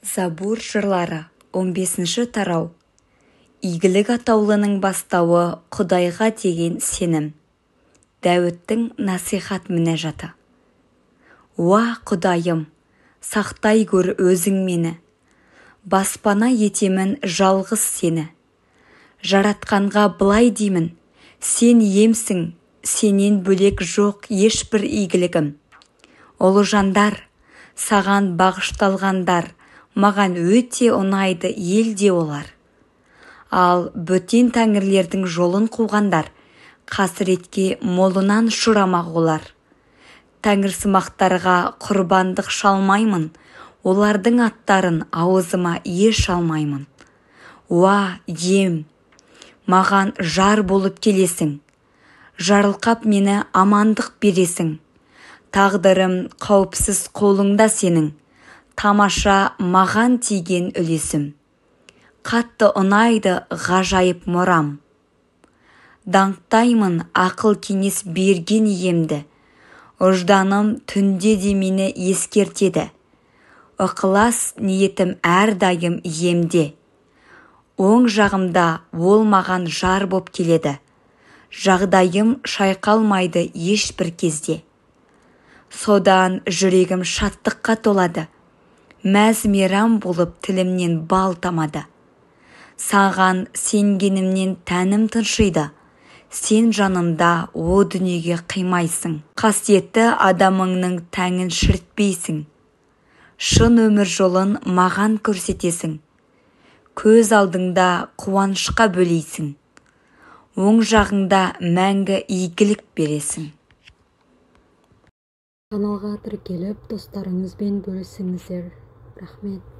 Забур жырлары 15-ші тарау. Игілік атаулының бастауы Құдайға деген сенім. Дәуіттің насихат мінәжаты. Уа Құдайым, сақтай көр өзің мені. Баспана етемін жалғыз сені. Жаратқанға былай деймін, сен емсің, сенен бөлек жоқ ешбір игілігім. Ұлы жандар, саған бағышталғандар, маған өте ұнайды елде олар. Ал бөтен тәңірлердің жолын қуғандар, қасіретке молынан ұшырамақ олар. Тәңірсымақтарға құрбандық шалмаймын, олардың аттарын аузыма еш алмаймын. Уа ем, маған жар болып келесің, жарылқап мені амандық бересің. Тағдырым қауіпсіз қолыңда сенің, тамаша маған тиген үлесім. Қатты ұнайды ғажайып мұрам. Даңқтаймын ақыл кеңес берген иемді, ұжданым түнде де мені ескертеді. Ықылас ниетім әрдайым иемде. Оң жағымда ол маған жар боп келеді. Жағдайым шайқалмайды ешбір кезде. Содан жүрегім шаттыққа толады. Мәз мейрам болып тілімнен бал тамады. Саған сенгенімнен тәнім тыншиды. Сен жанымда о дүниеге қимайсың. Қасиетті адамыңның тәңін шіртпейсің. Шын өмір жолын маған көрсетесің. Көз алдыңда қуанышқа бөлейсің. Оң жағыңда мәңгі игілік бересің. Каналға тіркеліп, достарыңызбен бөлісіңіздер. Рахмет.